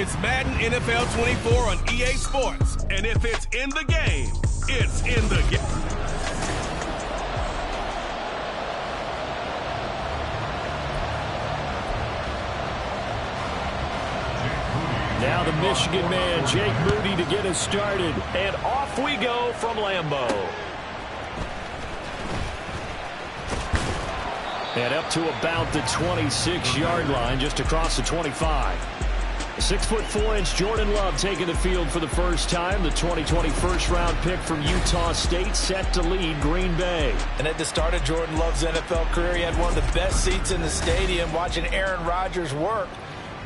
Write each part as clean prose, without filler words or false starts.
It's Madden NFL 24 on EA Sports. And if it's in the game, it's in the game. Now the Michigan man, Jake Moody, to get us started. And off we go from Lambeau. And up to about the 26-yard line, just across the 25. 6'4" Jordan Love taking the field for the first time. The 2020 first-round pick from Utah State, set to lead Green Bay. And at the start of Jordan Love's NFL career, he had one of the best seats in the stadium watching Aaron Rodgers work.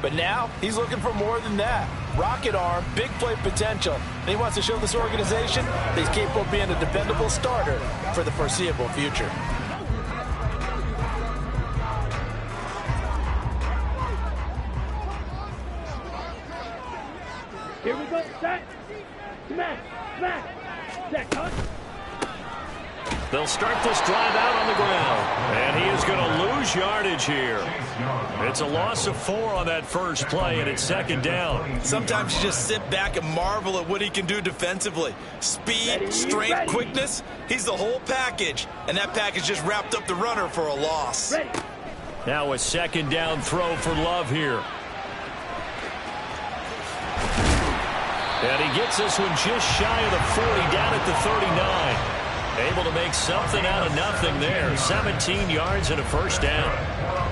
But now he's looking for more than that. Rocket arm, big play potential. And he wants to show this organization that he's capable of being a dependable starter for the foreseeable future. Here we go, set, smash, smash, set, cut. They'll start this drive out on the ground. And he is going to lose yardage here. It's a loss of 4 on that first play, and it's second down. Sometimes you just sit back and marvel at what he can do defensively. Speed, strength, quickness. He's the whole package. And that package just wrapped up the runner for a loss. Ready. Now a second down throw for Love here. And he gets this one just shy of the 40, down at the 39. Able to make something out of nothing there. 17 yards and a first down.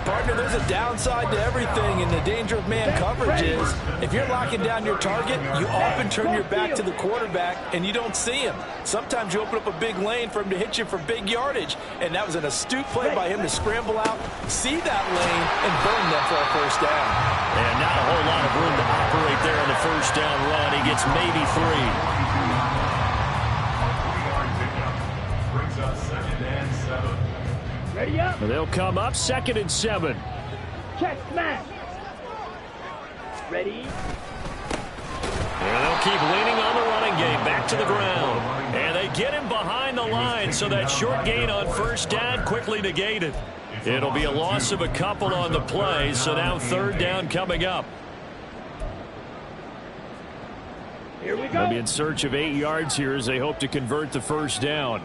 Partner, there's a downside to everything, and the danger of man coverage is if you're locking down your target, you often turn your back to the quarterback and you don't see him. Sometimes you open up a big lane for him to hit you for big yardage, and that was an astute play by him to scramble out, see that lane, and burn them for a first down. And not a whole lot of room to operate there on the first down run. He gets maybe 3. Ready up. They'll come up 2nd and 7. Check, smash. Ready. And they'll keep leaning on the running game. Back to the ground. And they get him behind the line, so that short gain on first down quickly negated. It'll be a loss of a couple on the play, so now third down coming up. Here we go. They'll be in search of 8 yards here as they hope to convert the first down.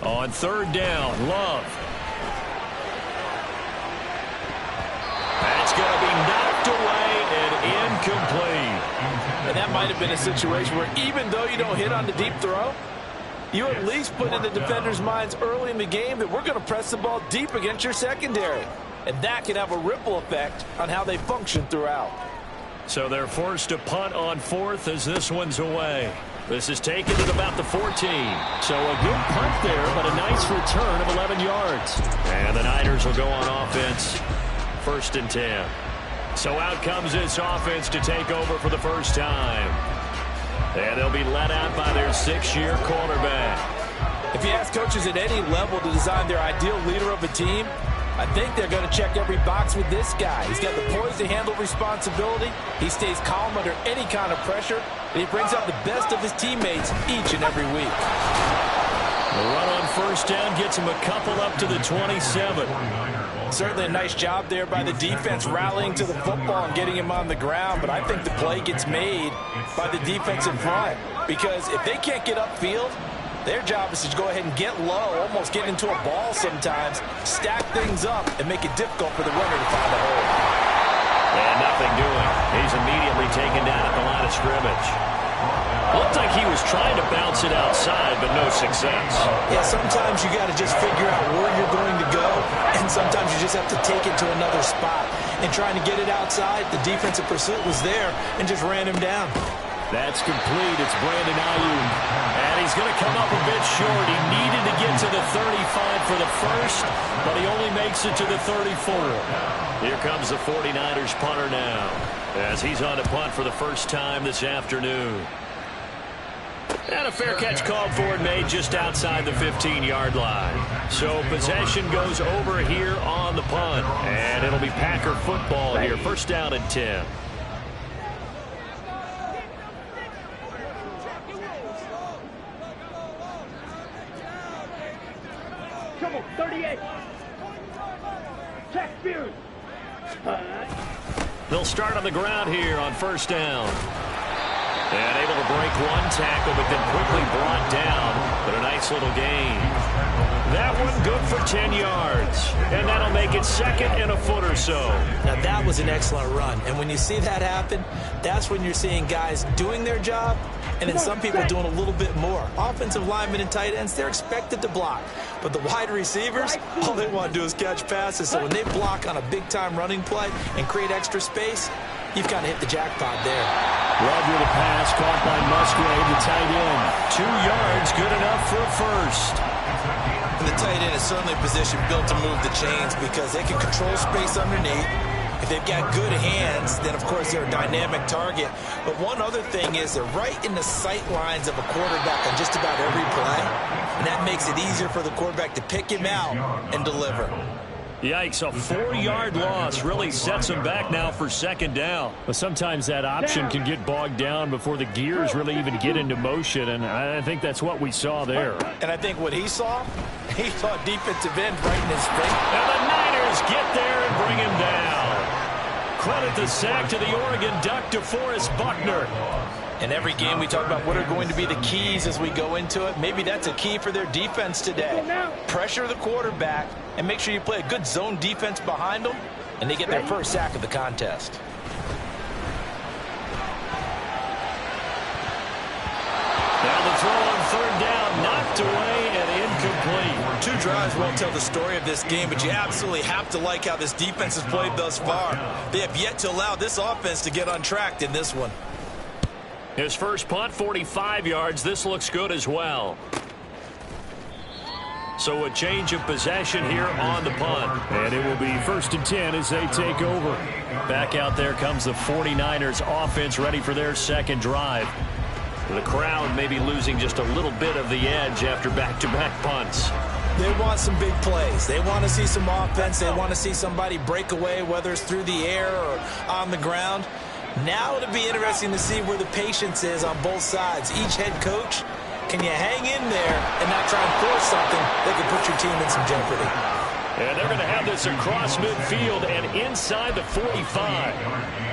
On third down, Love. That's going to be knocked away and incomplete. And that might have been a situation where even though you don't hit on the deep throw, you at least put in the defenders' minds early in the game that we're going to press the ball deep against your secondary. And that can have a ripple effect on how they function throughout. So they're forced to punt on 4th as this one's away. This is taken at about the 14. So a good punt there, but a nice return of 11 yards. And the Niners will go on offense. 1st and 10. So out comes this offense to take over for the first time. And they'll be led out by their 6th-year quarterback. If you ask coaches at any level to design their ideal leader of a team, I think they're going to check every box with this guy. He's got the poise to handle responsibility. He stays calm under any kind of pressure. And he brings out the best of his teammates each and every week. The run on first down gets him a couple up to the 27. Certainly a nice job there by the defense rallying to the football and getting him on the ground. But I think the play gets made by the defensive front. Because if they can't get upfield, their job is to go ahead and get low, almost get into a ball sometimes, stack things up, and make it difficult for the runner to find a hole. And nothing doing. He's immediately taken down at the line of scrimmage. Looked like he was trying to bounce it outside, but no success. Yeah, sometimes you got to just figure out where you're going to go, and sometimes you just have to take it to another spot. And trying to get it outside, the defensive pursuit was there and just ran him down. That's complete. It's Brandon Ayuk. And he's going to come up a bit short. He needed to get to the 35 for the first, but he only makes it to the 34. Here comes the 49ers punter now, as he's on to punt for the first time this afternoon. And a fair catch called for and made just outside the 15-yard line. So possession goes over here on the punt. And it'll be Packer football here. First down and 10. Come on, 38. Check spirit. They'll start on the ground here on first down. And able to break one tackle, but then quickly brought down. But a nice little gain. That one good for 10 yards. And that'll make it second and a foot or so. Now, that was an excellent run. And when you see that happen, that's when you're seeing guys doing their job, and then some people doing a little bit more. Offensive linemen and tight ends, they're expected to block. But the wide receivers, all they want to do is catch passes. So when they block on a big-time running play and create extra space, you've kind of hit the jackpot there. Love with a pass caught by Musgrave, the tight end. 2 yards, good enough for a first. And the tight end is certainly a position built to move the chains because they can control space underneath. If they've got good hands, then, of course, they're a dynamic target. But one other thing is they're right in the sight lines of a quarterback on just about every play. And that makes it easier for the quarterback to pick him out and deliver. Yikes, a 4-yard loss really sets him back now for second down. But sometimes that option can get bogged down before the gears really even get into motion, and I think that's what we saw there. And I think what he saw defensive end right in his face. And the Niners get there and bring him down. Credit the sack to the Oregon Duck, DeForest Buckner. In every game we talk about what are going to be the keys as we go into it. Maybe that's a key for their defense today. Pressure the quarterback and make sure you play a good zone defense behind them, and they get their first sack of the contest. Now the throw on third down, knocked away and incomplete. 2 drives won't tell the story of this game, but you absolutely have to like how this defense has played thus far. They have yet to allow this offense to get untracked in this one. His first punt, 45 yards. This looks good as well. So a change of possession here on the punt. And it will be 1st and 10 as they take over. Back out there comes the 49ers offense ready for their second drive. The crowd may be losing just a little bit of the edge after back-to-back punts. They want some big plays. They want to see some offense. They want to see somebody break away, whether it's through the air or on the ground. Now it'll be interesting to see where the patience is on both sides. Each head coach, can you hang in there and not try and force something that could put your team in some jeopardy? And they're going to have this across midfield and inside the 45.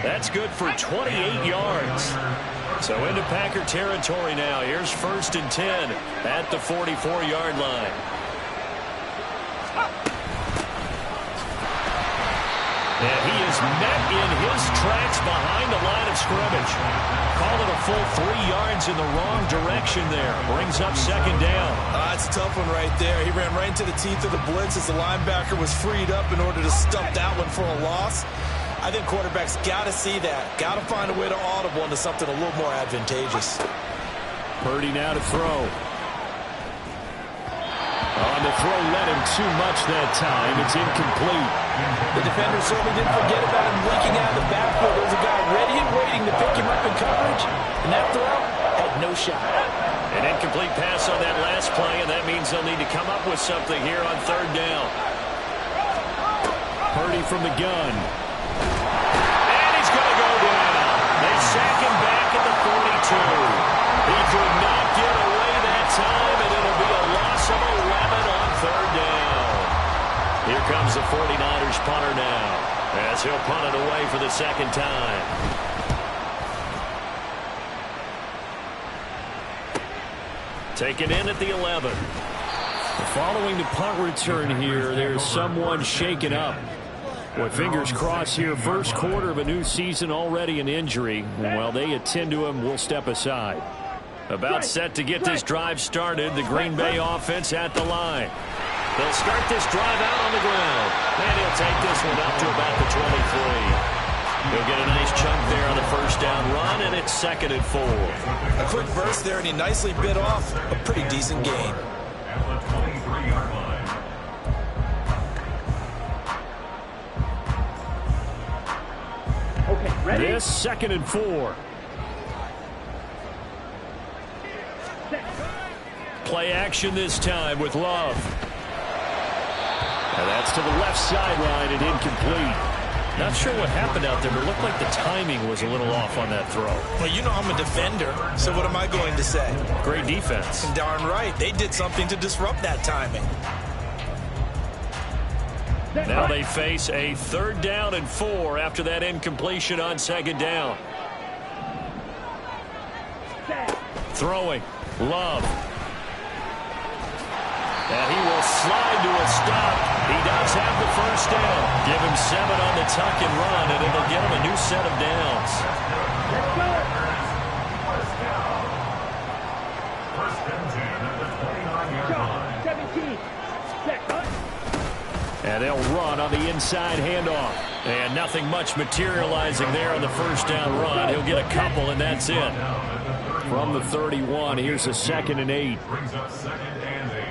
That's good for 28 yards. So into Packer territory now. Here's 1st and 10 at the 44-yard line. And he is met in his tracks behind the line of scrimmage. Call it a full 3 yards in the wrong direction there. Brings up second down. That's a tough one right there. He ran right into the teeth of the blitz as the linebacker was freed up in order to stump that one for a loss. I think quarterbacks got to see that. Got to find a way to audible into something a little more advantageous. Purdy now to throw. On the throw, led him too much that time. It's incomplete. The defender certainly didn't forget about him leaking out of the backfield. There was a guy ready and waiting to pick him up in coverage, and that throw had no shot. An incomplete pass on that last play, and that means they'll need to come up with something here on third down. Purdy from the gun. And he's going to go down. They sack him back at the 42. He could not get away that time, and it'll be a loss of 11 on third down. Here comes the 49ers punter now, as he'll punt it away for the second time. Taken in at the 11. Following the punt return here, there's someone shaken up. Well, fingers crossed here, first quarter of a new season, already an injury. And while they attend to him, we'll step aside. About set to get this drive started, the Green Bay offense at the line. They'll start this drive out on the ground. And he'll take this one up to about the 23. He'll get a nice chunk there on the first down run, and it's 2nd and 4. A quick burst there, and he nicely bit off a pretty decent gain. Okay, ready? This 2nd and 4. Play action this time with Love. And that's to the left sideline and incomplete. Not sure what happened out there, but it looked like the timing was a little off on that throw. Well, you know I'm a defender, so what am I going to say? Great defense. Darn right. They did something to disrupt that timing. Now they face a 3rd down and 4 after that incompletion on 2nd down. Throwing. Love. And he will slide to a stop. He does have the 1st down. Give him 7 on the tuck and run, and it'll get him a new set of downs. And they'll run on the inside handoff. And nothing much materializing there on the 1st down run. He'll get a couple, and that's it. From the 31, here's a 2nd and 8. Brings up 2nd and 8.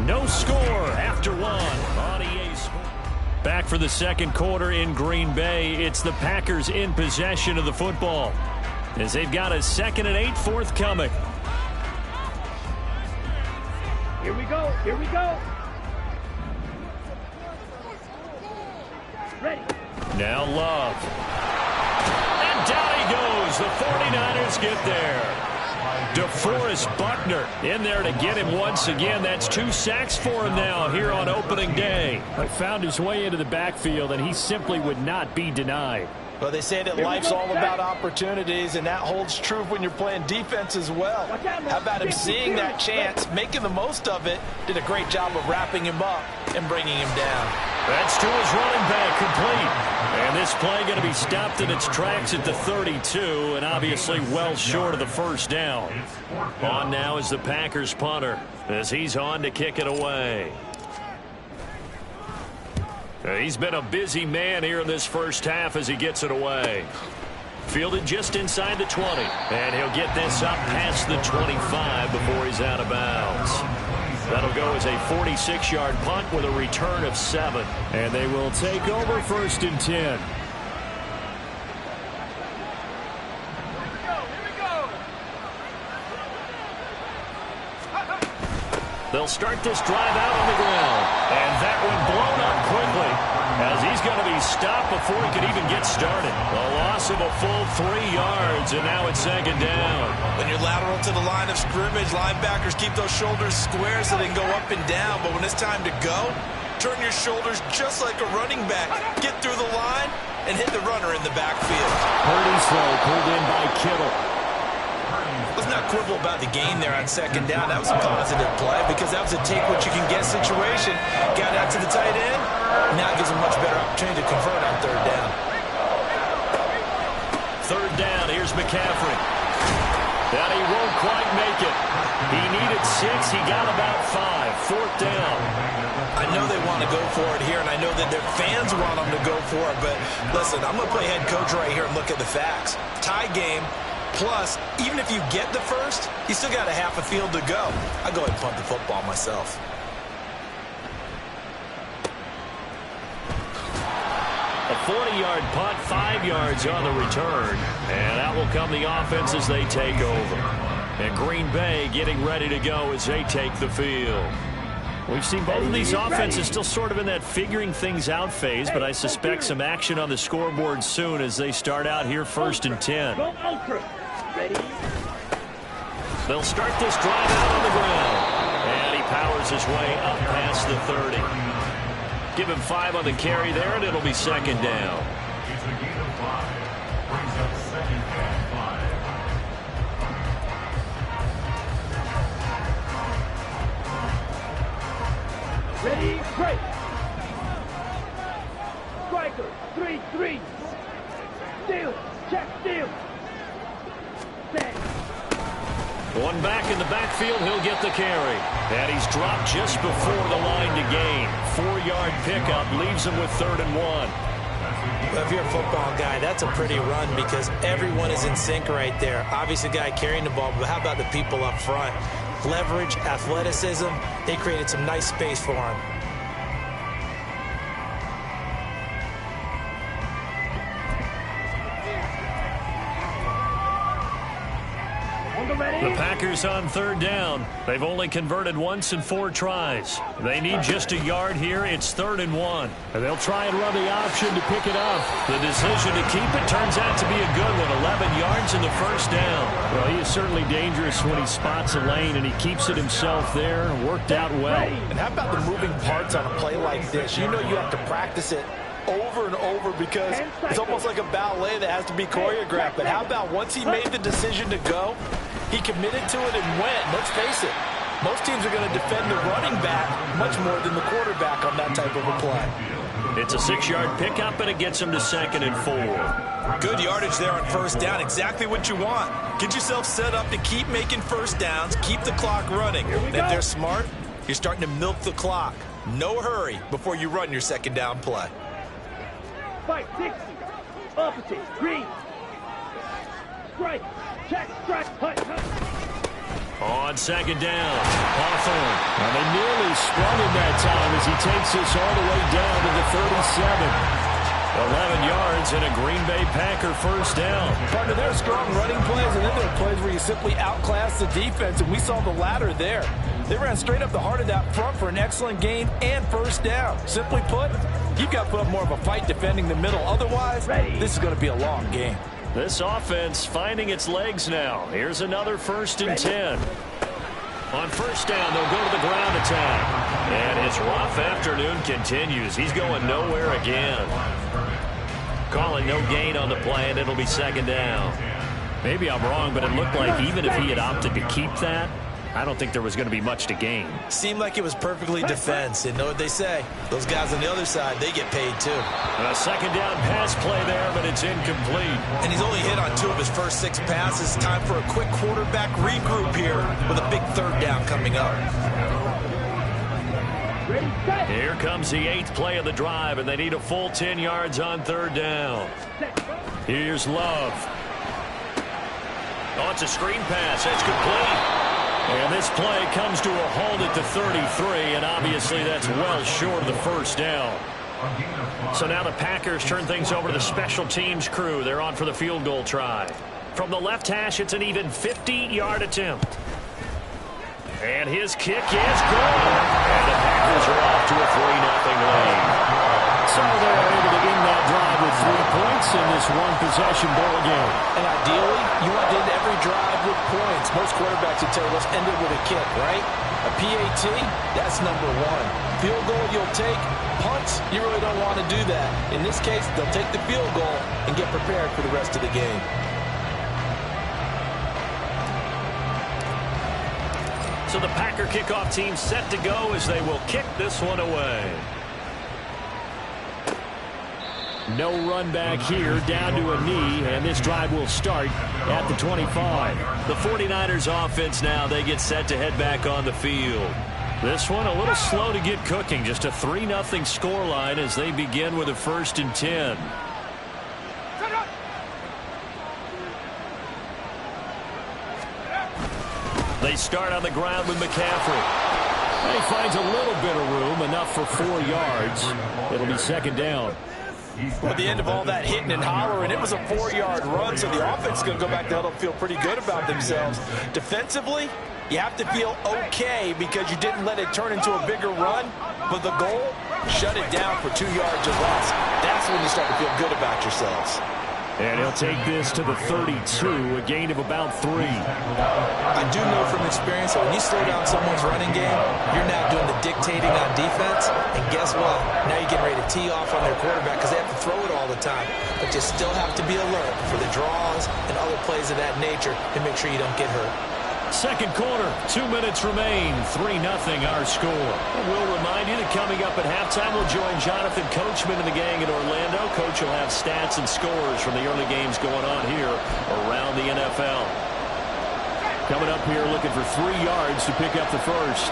No score after 1 on EA Sports. Back for the 2nd quarter in Green Bay. It's the Packers in possession of the football as they've got a 2nd and 8 forthcoming. Here we go. Here we go. Ready. Now Love. And down he goes. The 49ers get there. DeForest Buckner in there to get him once again. That's 2 sacks for him now here on opening day. He found his way into the backfield, and he simply would not be denied. Well, they say that life's all about opportunities, and that holds true when you're playing defense as well. How about him seeing that chance, making the most of it, did a great job of wrapping him up and bringing him down. That's to his running back, complete. And this play going to be stopped in its tracks at the 32, and obviously well short of the 1st down. On now is the Packers punter as he's on to kick it away. He's been a busy man here in this 1st half as he gets it away. Fielded just inside the 20, and he'll get this up past the 25 before he's out of bounds. That'll go as a 46-yard punt with a return of 7. And they will take over 1st and 10. They'll start this drive out on the ground. And that one blown up quickly as he's going to be stopped before he can even get started. A loss of a full 3 yards, and now it's 2nd down. When you're lateral to the line of scrimmage, linebackers keep those shoulders square so they can go up and down. But when it's time to go, turn your shoulders just like a running back. Get through the line and hit the runner in the backfield. Purdy's throw pulled in by Kittle. Let's not quibble about the game there on 2nd down. That was a positive play because that was a take-what-you-can-get situation. Got out to the tight end. Now it gives him a much better opportunity to convert on 3rd down. 3rd down, here's McCaffrey. And he won't quite make it. He needed 6. He got about 5. 4th down. I know they want to go for it here, and I know that their fans want them to go for it. But listen, I'm going to play head coach right here and look at the facts. Tie game. Plus, even if you get the 1st, you still got a half a field to go. I'll go ahead and punt the football myself. A 40-yard punt, 5 yards on the return. And that will come the offense as they take over. And Green Bay getting ready to go as they take the field. We've seen both of these offenses still sort of in that figuring things out phase, but I suspect some action on the scoreboard soon as they start out here 1st and 10. They'll start this drive out on the ground. And he powers his way up past the 30. Give him 5 on the carry there, and it'll be 2nd down. It's a gain of 5. Brings up 2nd and 5. Ready, break. Striker, 3-3. Steal, check, steal. Set. One back in the backfield, he'll get the carry. And he's dropped just before the line to gain. 4-yard pickup leaves him with 3rd and 1. Well, if you're a football guy, that's a pretty run because everyone is in sync right there. Obviously, the guy carrying the ball, but how about the people up front? Leverage, athleticism, they created some nice space for him. The Packers on third down. They've only converted once in 4 tries. They need just a yard here. It's 3rd and 1. And they'll try and run the option to pick it up. The decision to keep it turns out to be a good one. 11 yards in the first down. Well, he is certainly dangerous when he spots a lane, and he keeps it himself there. Worked out well. And how about the moving parts on a play like this? You know you have to practice it over and over because it's almost like a ballet that has to be choreographed. But how about once he made the decision to go, he committed to it and went. Let's face it, most teams are going to defend the running back much more than the quarterback on that type of a play. It's a 6-yard pickup, and it gets him to 2nd and 4. Good yardage there on first down. Exactly what you want. Get yourself set up to keep making first downs, keep the clock running. And if they're smart, you're starting to milk the clock. No hurry before you run your 2nd down play. Fight 60. Opposite. Green. Strike. Check. Strike. Hut. On 2nd down, Hawthorne. And they nearly sprung him that time as he takes this all the way down to the 37. 11 yards and a Green Bay Packer first down. Partner, there are strong running plays, and then there are plays where you simply outclass the defense, and we saw the latter there. They ran straight up the heart of that front for an excellent gain and first down. Simply put, you've got to put up more of a fight defending the middle. Otherwise, this is going to be a long game. This offense finding its legs now. Here's another 1st and 10. On first down, they'll go to the ground attack. And his rough afternoon continues. He's going nowhere again. Calling no gain on the play, and it'll be 2nd down. Maybe I'm wrong, but it looked like even if he had opted to keep that, I don't think there was going to be much to gain. Seemed like it was perfectly defense. And know what they say? Those guys on the other side, they get paid too. A 2nd down pass play there, but it's incomplete. And he's only hit on 2 of his first 6 passes. Time for a quick quarterback regroup here with a big 3rd down coming up. Here comes the 8th play of the drive, and they need a full 10 yards on 3rd down. Here's Love. Oh, it's a screen pass. It's complete. And this play comes to a halt at the 33, and obviously that's well short of the first down. So now the Packers turn things over to the special teams crew. They're on for the field goal try. From the left hash, it's an even 50-yard attempt. And his kick is good. And the Packers are off to a 3-0 lead. So they're able to end that drive with 3 points in this one-possession ball game. And ideally, you want to end every drive with points. Most quarterbacks would tell you, let's end it with a kick, right? A PAT, that's number 1. Field goal, you'll take. Punts, you really don't want to do that. In this case, they'll take the field goal and get prepared for the rest of the game. So the Packer kickoff team set to go as they will kick this one away. No run back here, down to a knee, and this drive will start at the 25. The 49ers offense now, they get set to head back on the field. This one a little slow to get cooking, just a 3-0 scoreline as they begin with a 1st and 10. They start on the ground with McCaffrey. He finds a little bit of room, enough for 4 yards. It'll be 2nd down. At the end of all that hitting and hollering, it was a 4-yard run, so the offense is going to go back to huddle and feel pretty good about themselves. Defensively, you have to feel okay because you didn't let it turn into a bigger run, but the goal, shut it down for 2 yards or less. That's when you start to feel good about yourselves. And he'll take this to the 32, a gain of about 3. I do know from experience that when you slow down someone's running game, you're now doing the dictating on defense. And guess what? Now you're getting ready to tee off on their quarterback because they have to throw it all the time. But you still have to be alert for the draws and other plays of that nature to make sure you don't get hurt. Second quarter, 2 minutes remain, 3-0 our score. We'll remind you that coming up at halftime, we'll join Jonathan Coachman and the gang in Orlando. Coach will have stats and scores from the early games going on here around the NFL. Coming up here, looking for 3 yards to pick up the first.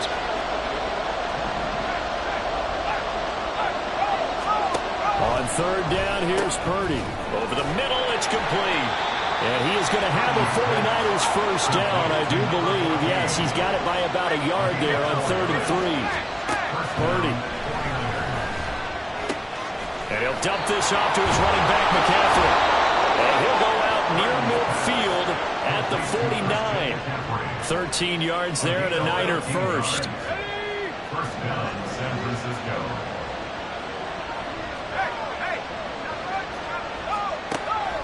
On 3rd down, here's Purdy. Over the middle, it's complete. And he is going to have the 49ers first down, I do believe. Yes, he's got it by about a yard there on 3rd and 3. Purdy. And he'll dump this off to his running back, McCaffrey. And he'll go out near midfield at the 49. 13 yards there and a Niner first. First down, San Francisco.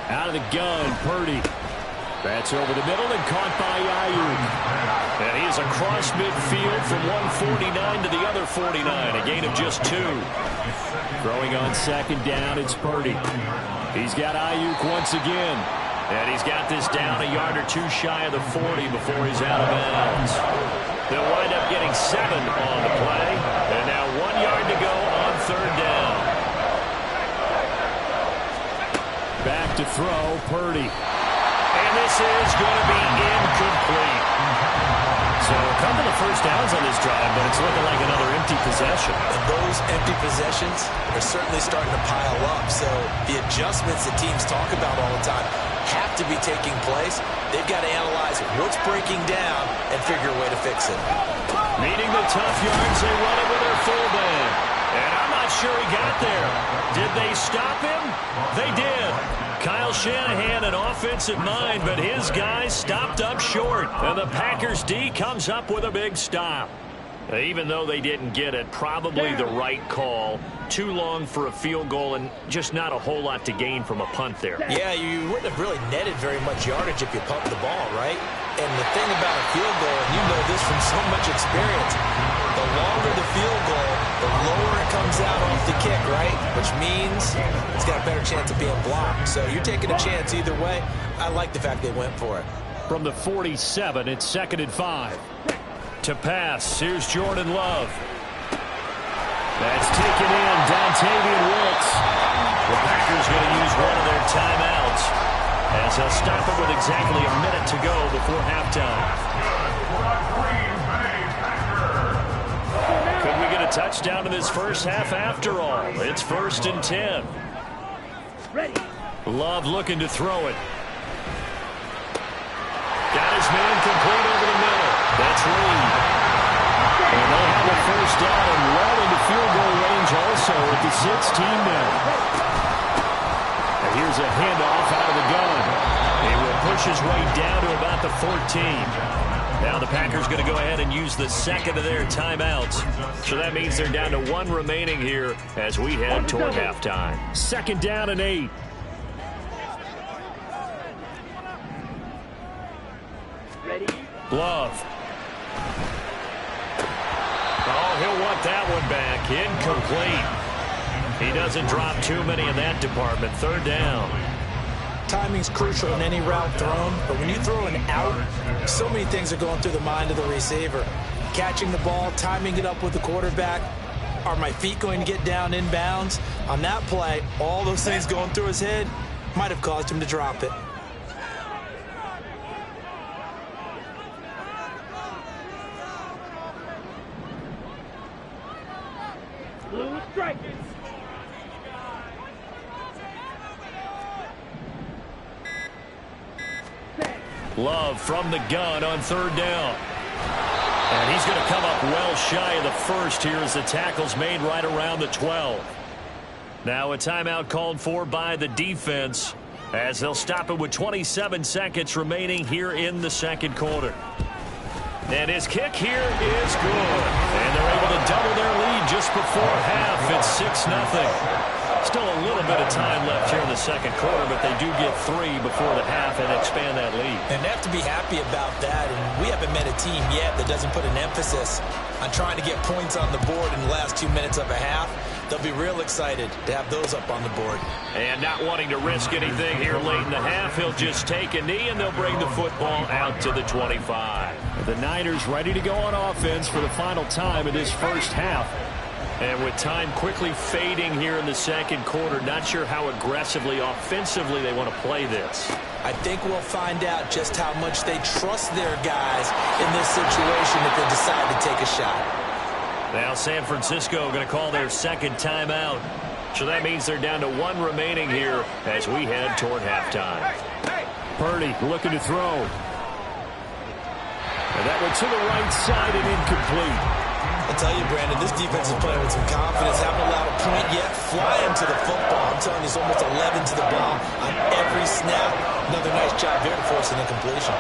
Out of the gun, Purdy. That's over the middle and caught by Ayuk. And he is across midfield from 149 to the other 49, a gain of just 2. Throwing on second down, it's Purdy. He's got Ayuk once again. And he's got this down a yard or 2 shy of the 40 before he's out of bounds. They'll wind up getting 7 on the play. And now 1 yard to go on third down. Back to throw, Purdy. And this is going to be incomplete. So a couple of first downs on this drive, but it's looking like another empty possession. And those empty possessions are certainly starting to pile up. So the adjustments that teams talk about all the time have to be taking place. They've got to analyze what's breaking down and figure a way to fix it. Meeting the tough yards, they run it with their fullback. And I'm not sure he got there. Did they stop him? They did. Kyle Shanahan, an offensive mind, but his guys stopped up short. And the Packers D comes up with a big stop. Even though they didn't get it, probably the right call. Too long for a field goal and just not a whole lot to gain from a punt there. Yeah, you wouldn't have really netted very much yardage if you pumped the ball, right? And the thing about a field goal, and you know this from so much experience, the longer the field goal, the lower it comes out off the kick, right? Which means it's got a better chance of being blocked. So you're taking a chance either way. I like the fact they went for it. From the 47, it's 2nd and 5. To pass, here's Jordan Love. That's taken in, Dontavian Wilkes. The Packers going to use one of their timeouts as they'll stop it with exactly a minute to go before halftime. Could we get a touchdown in this first half after all? It's 1st and 10. Love looking to throw it. Got his man complete over the middle. That's Reed. And they'll have a first down and well into field goal range also at the 16 now. And here's a handoff out of the gun. He will push his way down to about the 14. Now the Packers going to go ahead and use the second of their timeouts. So that means they're down to 1 remaining here as we head toward halftime. 2nd down and 8. Love. Oh, he'll want that one back. Incomplete. He doesn't drop too many in that department. 3rd down. Timing's crucial in any route thrown, but when you throw an out, so many things are going through the mind of the receiver. Catching the ball, timing it up with the quarterback. Are my feet going to get down in bounds? On that play, all those things going through his head might have caused him to drop it. Blue strike. Love from the gun on 3rd down. And he's going to come up well shy of the first here as the tackle's made right around the 12. Now a timeout called for by the defense as they'll stop it with 27 seconds remaining here in the 2nd quarter. And his kick here is good. And they're able to double their lead just before half. It's 6-0. Still a little bit of time left here in the 2nd quarter, but they do get 3 before the half and expand that lead. And they have to be happy about that. And we haven't met a team yet that doesn't put an emphasis on trying to get points on the board in the last 2 minutes of a half. They'll be real excited to have those up on the board. And not wanting to risk anything here late in the half, he'll just take a knee and they'll bring the football out to the 25. The Niners ready to go on offense for the final time in this first half. And with time quickly fading here in the 2nd quarter, not sure how aggressively, offensively they want to play this. I think we'll find out just how much they trust their guys in this situation if they decide to take a shot. Now San Francisco going to call their 2nd timeout. So that means they're down to 1 remaining here as we head toward halftime. Purdy looking to throw. And that one to the right side and incomplete. I'll tell you, Brandon, this defense is playing with some confidence. Haven't allowed a point yet. Flying to the football. I'm telling you, it's almost 11 to the ball on every snap. Another nice job there forcing incompletion.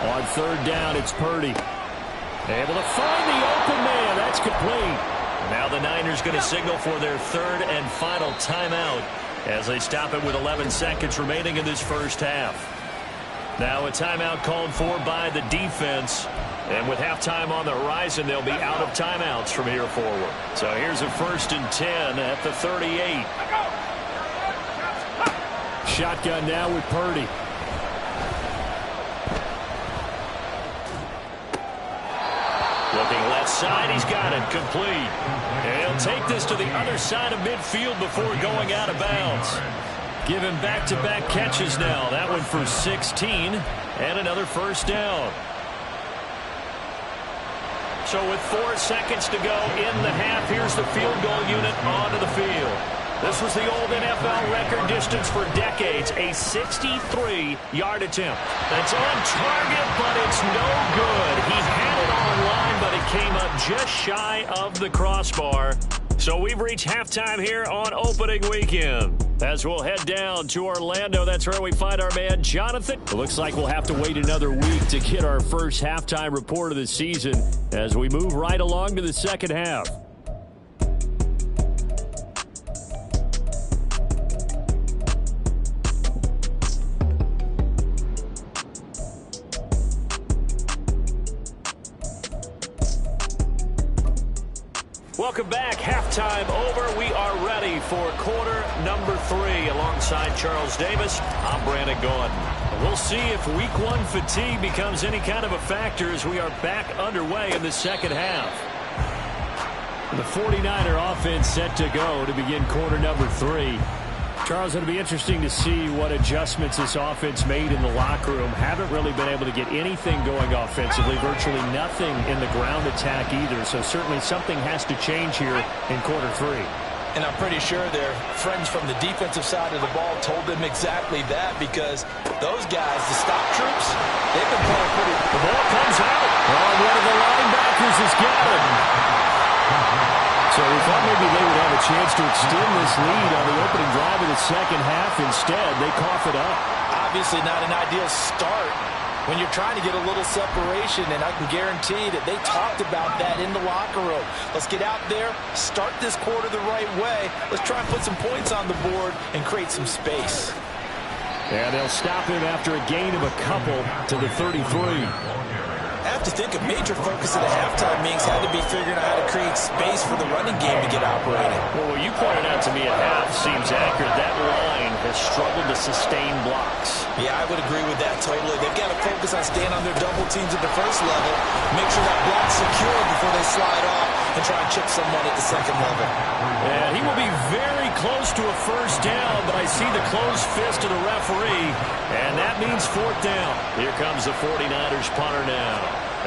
On third down, it's Purdy. Able to find the open man. That's complete. Now the Niners going to signal for their third and final timeout as they stop it with 11 seconds remaining in this first half. Now a timeout called for by the defense. And with halftime on the horizon, they'll be out of timeouts from here forward. So here's a 1st and 10 at the 38. Shotgun now with Purdy. Looking left side, he's got it, complete. And he'll take this to the other side of midfield before going out of bounds. Give him back-to-back catches now. That one for 16 and another first down. So with 4 seconds to go in the half, here's the field goal unit onto the field. This was the old NFL record distance for decades, a 63-yard attempt. That's on target, but it's no good. He had it on line, but it came up just shy of the crossbar. So we've reached halftime here on opening weekend. As we'll head down to Orlando, that's where we find our man Jonathan. It looks like we'll have to wait another week to get our first halftime report of the season as we move right along to the second half. Welcome back. Halftime over. We are ready for quarter number 3. Alongside Charles Davis, I'm Brandon Gordon. We'll see if week 1 fatigue becomes any kind of a factor as we are back underway in the second half. The 49er offense set to go to begin quarter number 3. Charles, it'll be interesting to see what adjustments this offense made in the locker room. Haven't really been able to get anything going offensively, virtually nothing in the ground attack either. So certainly something has to change here in quarter 3. And I'm pretty sure their friends from the defensive side of the ball told them exactly that, because those guys, the stop troops, they've been playing pretty. The ball comes out. Oh, one of the linebackers has got it. So we thought maybe they would have a chance to extend this lead on the opening drive of the second half. Instead, they cough it up. Obviously not an ideal start when you're trying to get a little separation, and I can guarantee that they talked about that in the locker room. Let's get out there, start this quarter the right way. Let's try and put some points on the board and create some space. And they'll stop him after a gain of a couple to the 33. I have to think a major focus of the halftime meetings had to be figuring out how to create space for the running game to get operating. Well, what you pointed out to me at half seems accurate. That line has struggled to sustain blocks. Yeah, I would agree with that totally. They've got to focus on staying on their double teams at the first level, make sure that block's secure before they slide off and try and chip someone at the second level. And he will be very close to a first down, but I see the closed fist of the referee, and that means 4th down. Here comes the 49ers punter now,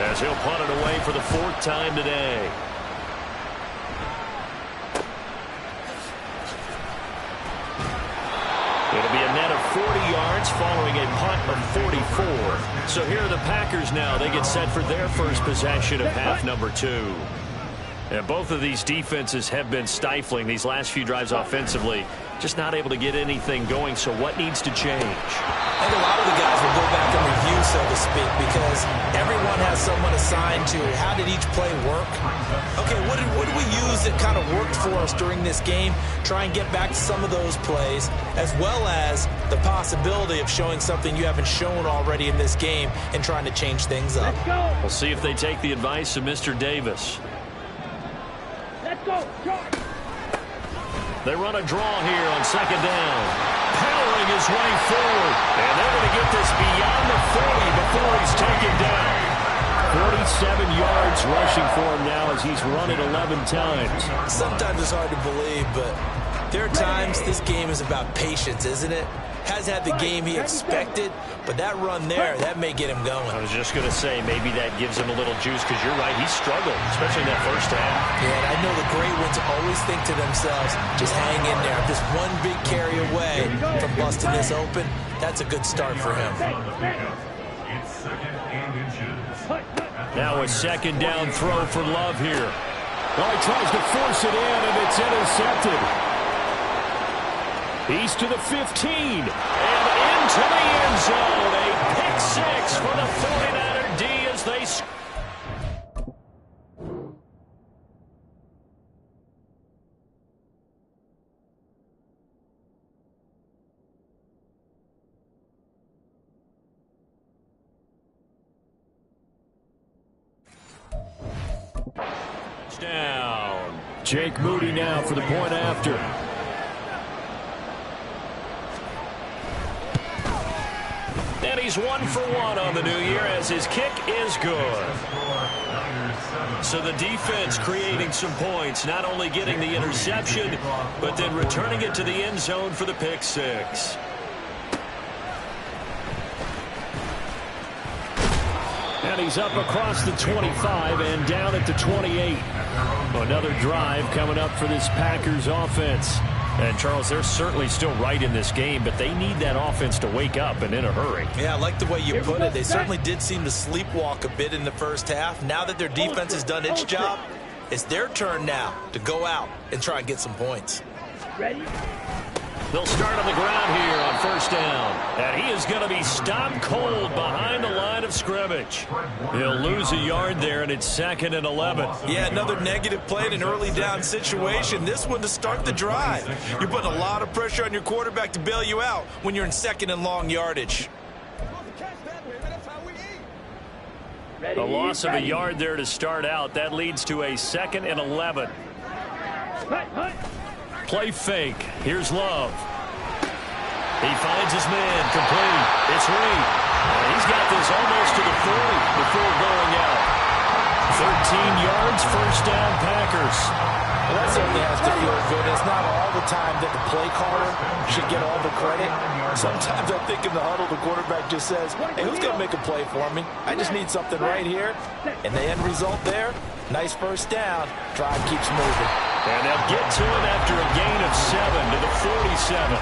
as he'll punt it away for the 4th time today. It'll be a net of 40 yards following a punt of 44. So here are the Packers now. They get set for their first possession of half number 2. And both of these defenses have been stifling these last few drives offensively. Just not able to get anything going, so what needs to change? I think a lot of the guys will go back and review, so to speak, because everyone has someone assigned to how did each play work. Okay, what did we use that kind of worked for us during this game? Try and get back to some of those plays, as well as the possibility of showing something you haven't shown already in this game and trying to change things up. Let's go. We'll see if they take the advice of Mr. Davis. Let's go. Charge. They run a draw here on second down. Powering his way forward. And they're going to get this beyond the 40 before he's taken down. 47 yards rushing for him now as he's run it 11 times. Sometimes it's hard to believe, but there are times this game is about patience, isn't it? Hasn't had the game he expected, but that run there, that may get him going. I was just going to say, maybe that gives him a little juice, because you're right, he struggled, especially in that first half. Yeah, and I know the great ones always think to themselves, just hang in there. If this one big carry away from busting this open, that's a good start for him. It's 2nd and inches. Now a second down throw for Love here. Well, he tries to force it in, and it's intercepted. He's to the 15, and into the end zone. A pick 6 for the 49ers. first down. Jake Moody now for the point after. And he's 1 for 1 on the new year as his kick is good. So the defense creating some points, not only getting the interception, but then returning it to the end zone for the pick six. And he's up across the 25 and down at the 28. Another drive coming up for this Packers offense. And, Charles, they're certainly still right in this game, but they need that offense to wake up and in a hurry. Yeah, I like the way you put it. They certainly did seem to sleepwalk a bit in the first half. Now that their defense has done its job, it's their turn now to go out and try and get some points. Ready? They'll start on the ground here on first down. And he is going to be stopped cold behind the line of scrimmage. He'll lose a yard there, and it's 2nd and 11. Yeah, another negative play in an early down situation. This one to start the drive. You're putting a lot of pressure on your quarterback to bail you out when you're in 2nd and long yardage. A loss of a yard there to start out. That leads to a 2nd and 11. Play fake. Here's Love. He finds his man. Complete. It's Reed. He's got this almost to the 40 before going out. 13 yards, first down, Packers. Well, that certainly has to feel good. It's not all the time that the play caller should get all the credit. Sometimes I think in the huddle, the quarterback just says, hey, who's going to make a play for me? I just need something right here. And the end result there, nice first down. Drive keeps moving. And they'll get to him after a gain of 7 to the 47.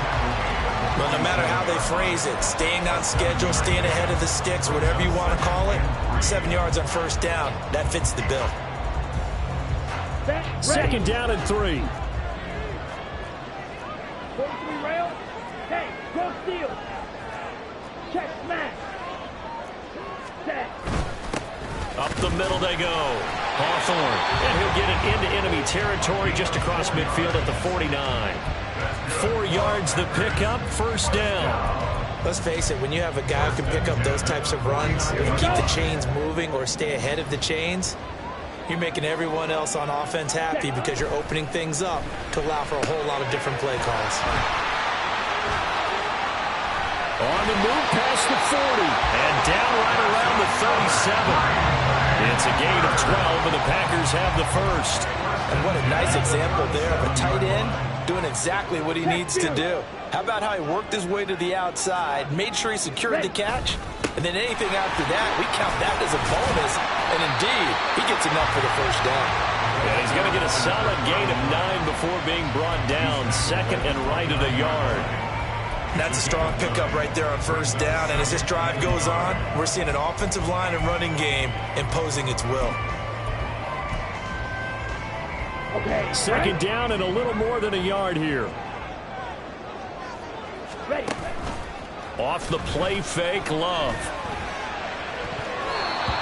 Well, no matter how they phrase it, staying on schedule, staying ahead of the sticks, whatever you want to call it, 7 yards on first down, that fits the bill. 2nd down and 3. 43 rail. Hey, go steal. Check smash. Set. Up the middle they go. Hawthorne. And he'll get it into enemy territory just across midfield at the 49. 4 yards the pickup, first down. Let's face it, when you have a guy who can pick up those types of runs, or keep the chains moving or stay ahead of the chains, you're making everyone else on offense happy because you're opening things up to allow for a whole lot of different play calls. On the move past the 40 and down right around the 37. It's a gain of 12, and the Packers have the first. And what a nice example there of a tight end doing exactly what he needs to do. How about how he worked his way to the outside, made sure he secured the catch, and then anything after that, we count that as a bonus. And indeed, he gets enough for the first down. And he's going to get a solid gain of 9 before being brought down, 2nd and right of the yard. That's a strong pickup right there on first down. And as this drive goes on, we're seeing an offensive line and running game imposing its will. Okay. 2nd down and a little more than a yard here. Ready. Off the play fake, Love.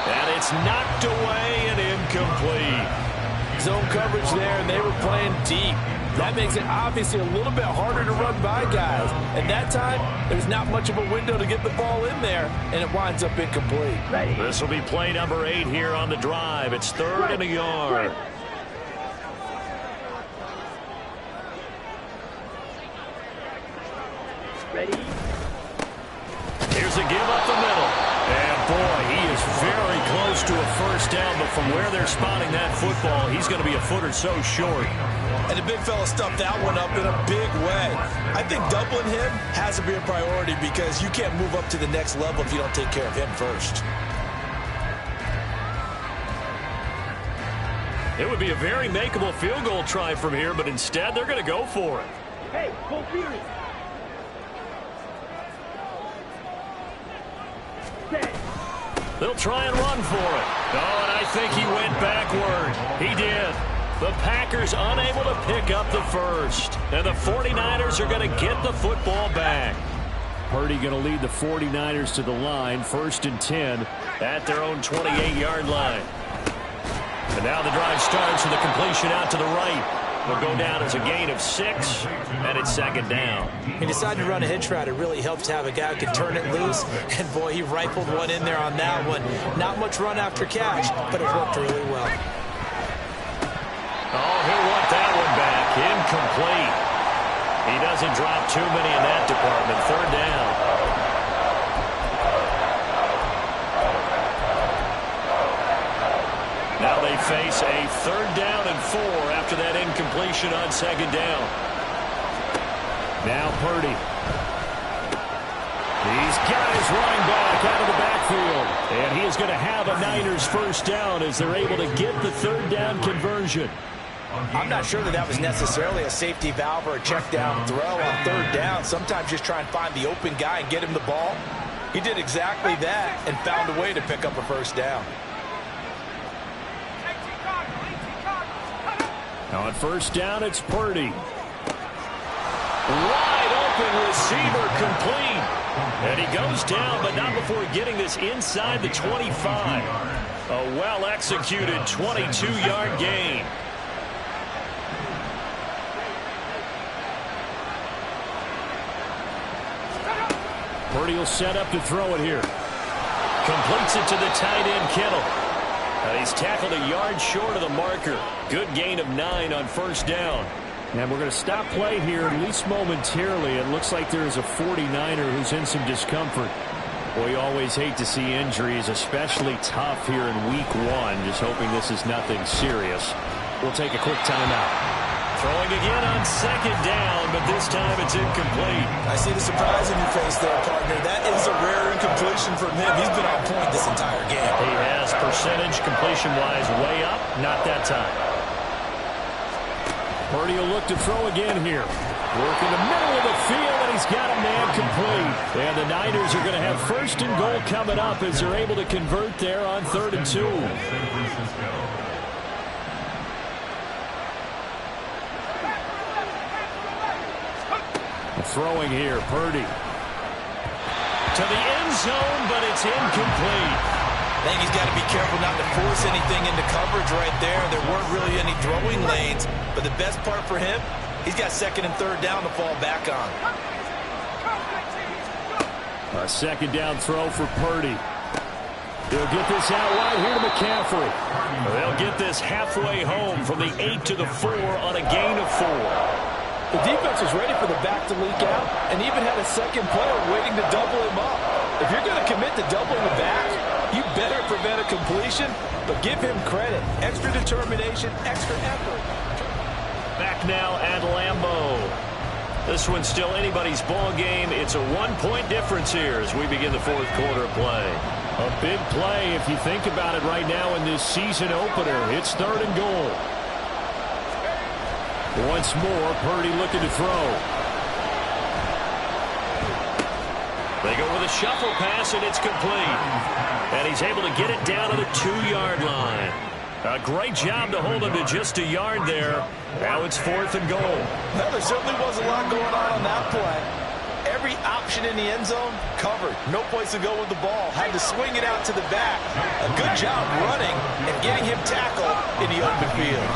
And it's knocked away and incomplete. Zone coverage there, and they were playing deep. That makes it obviously a little bit harder to run by guys. And that time, there's not much of a window to get the ball in there, and it winds up incomplete. This will be play number 8 here on the drive. It's 3rd and a yard. Ready. Here's a give up the middle. And boy, he is very close to a first down, but from where they're spotting that football, he's going to be a foot or so short. And the big fella stuffed that one up in a big way. I think doubling him has to be a priority because you can't move up to the next level if you don't take care of him first. It would be a very makeable field goal try from here, but instead they're going to go for it. Hey, full fury. They'll try and run for it. Oh, and I think he went backward. He did. The Packers unable to pick up the first. And the 49ers are going to get the football back. Purdy going to lead the 49ers to the line. 1st and 10 at their own 28-yard line. And now the drive starts with a completion out to the right. Will go down as a gain of 6, and it's 2nd down. He decided to run a hitch route. It really helps to have a guy who can turn it loose. And, boy, he rifled one in there on that one. Not much run after catch, but it worked really well. Oh, he'll want that one back. Incomplete. He doesn't drop too many in that department. Third down. Now they face a 3rd down and 4 after that incompletion on 2nd down. Now Purdy. He's got his running back out of the backfield. And he is going to have a Niners 1st down as they're able to get the 3rd down conversion. I'm not sure that was necessarily a safety valve or a check down throw on 3rd down. Sometimes just try and find the open guy and get him the ball. He did exactly that and found a way to pick up a 1st down. Now on 1st down, it's Purdy. Wide open receiver complete. And he goes down, but not before getting this inside the 25. A well-executed 22-yard gain. Purdy will set up to throw it here. Completes it to the tight end, Kittle. And he's tackled a yard short of the marker. Good gain of 9 on 1st down. And we're going to stop play here, at least momentarily. It looks like there's a 49er who's in some discomfort. Well, you always hate to see injuries, especially tough here in week 1. Just hoping this is nothing serious. We'll take a quick timeout. Throwing again on 2nd down, but this time it's incomplete. I see the surprise in your face there, partner. That is a rare incompletion from him. He's been on point this entire game. He has percentage completion-wise way up. Not that time. Purdy will look to throw again here. Work in the middle of the field, and he's got a man complete. And the Niners are going to have 1st and goal coming up as they're able to convert there on 3rd and 2. Throwing here, Purdy. To the end zone, but it's incomplete. I think he's got to be careful not to force anything into coverage right there. There weren't really any throwing lanes, but the best part for him, he's got 2nd and 3rd down to fall back on. A 2nd down throw for Purdy. He'll get this out wide here to McCaffrey. They'll get this halfway home from the 8 to the 4 on a gain of 4. The defense was ready for the back to leak out and even had a 2nd player waiting to double him up. If you're going to commit to doubling the back, you better prevent a completion, but give him credit. Extra determination, extra effort. Back now at Lambeau. This one's still anybody's ball game. It's a 1-point difference here as we begin the 4th quarter of play. A big play if you think about it right now in this season opener. It's 3rd and goal. Once more, Purdy looking to throw. They go with a shuffle pass, and it's complete. And he's able to get it down to the 2-yard line. A great job to hold him to just a yard there. Now it's 4th and goal. Well, there certainly was a lot going on that play. Every option in the end zone covered. No place to go with the ball. Had to swing it out to the back. A good job running and getting him tackled in the open field.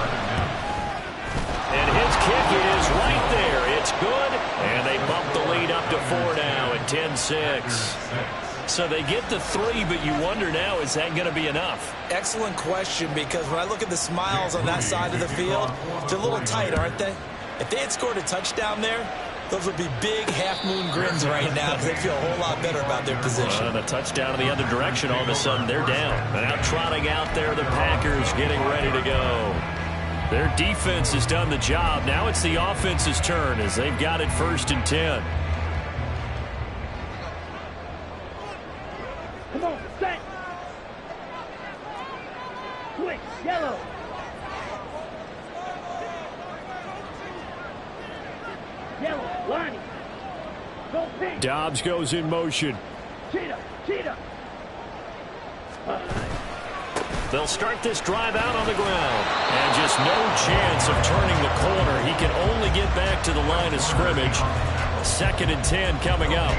And his kick is right there. It's good. And they bump the lead up to 4 now at 10-6. So they get the 3, but you wonder now, is that going to be enough? Excellent question, because when I look at the smiles on that side of the field, they're a little tight, aren't they? If they had scored a touchdown there, those would be big half-moon grins right now because they feel a whole lot better about their position. And a touchdown in the other direction, all of a sudden they're down. And now trotting out there, the Packers getting ready to go. Their defense has done the job. Now it's the offense's turn as they've got it 1st and 10. Come on, set. Switch, yellow. Yellow, Lonnie. Go pink. Dobbs goes in motion. Cheetah, cheetah. They'll start this drive out on the ground. And just no chance of turning the corner. He can only get back to the line of scrimmage. 2nd and 10 coming up.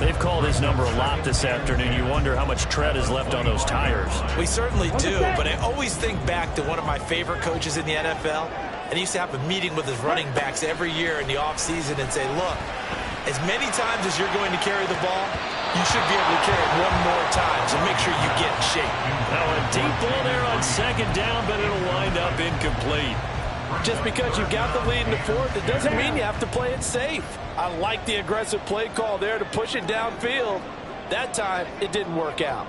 They've called his number a lot this afternoon. You wonder how much tread is left on those tires. We certainly do, but I always think back to one of my favorite coaches in the NFL. And he used to have a meeting with his running backs every year in the offseason and say, look, as many times as you're going to carry the ball, you should be able to carry it one more time, so make sure you get in shape. Now a deep ball there on on second down, but it'll wind up incomplete. Just because you've got the lead in the fourth, it doesn't mean you have to play it safe. I like the aggressive play call there to push it downfield. That time, it didn't work out.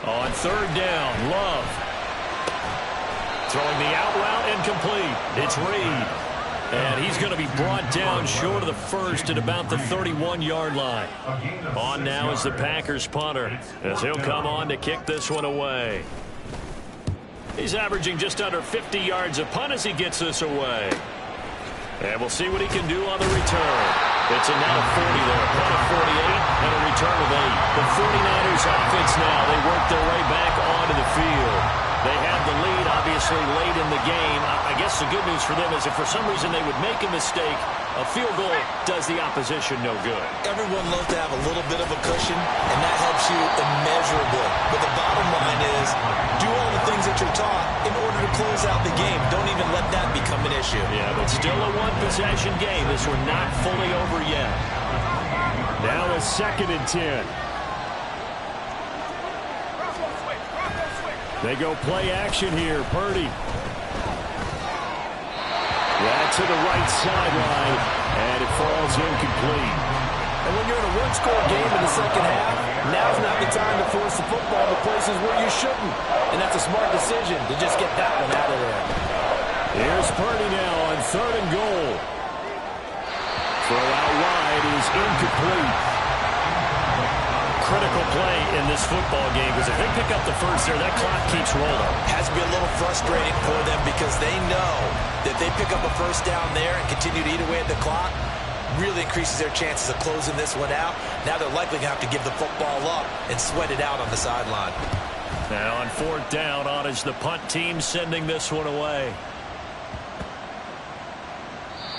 On third down, Love. Throwing the out route incomplete. It's Reed. And he's going to be brought down short of the first at about the 31-yard line. On now is the Packers punter, as he'll come on to kick this one away. He's averaging just under 50 yards a punt as he gets this away. And we'll see what he can do on the return. It's a net of 40 there, a punt of 48, and a return of 8. The 49ers offense now, they work their way back onto the field. They had the lead, obviously, late in the game. I guess the good news for them is if for some reason they would make a mistake, a field goal does the opposition no good. Everyone loves to have a little bit of a cushion, and that helps you immeasurably. But the bottom line is, do all the things that you're taught in order to close out the game. Don't even let that become an issue. Yeah, but still a one-possession game. This one not fully over yet. Now a 2nd and 10. They go play action here. Purdy. That to the right sideline, and it falls incomplete. And when you're in a one-score game in the second half, now's not the time to force the football to places where you shouldn't. And that's a smart decision to just get that one out of there. Here's Purdy now on 3rd and goal. Throw out wide is incomplete. Critical play in this football game because if they pick up the first there, that clock keeps rolling. Has to be a little frustrating for them because they know that they pick up a first down there and continue to eat away at the clock, really increases their chances of closing this one out. Now they're likely going to have to give the football up and sweat it out on the sideline. Now on 4th down, on is the punt team sending this one away.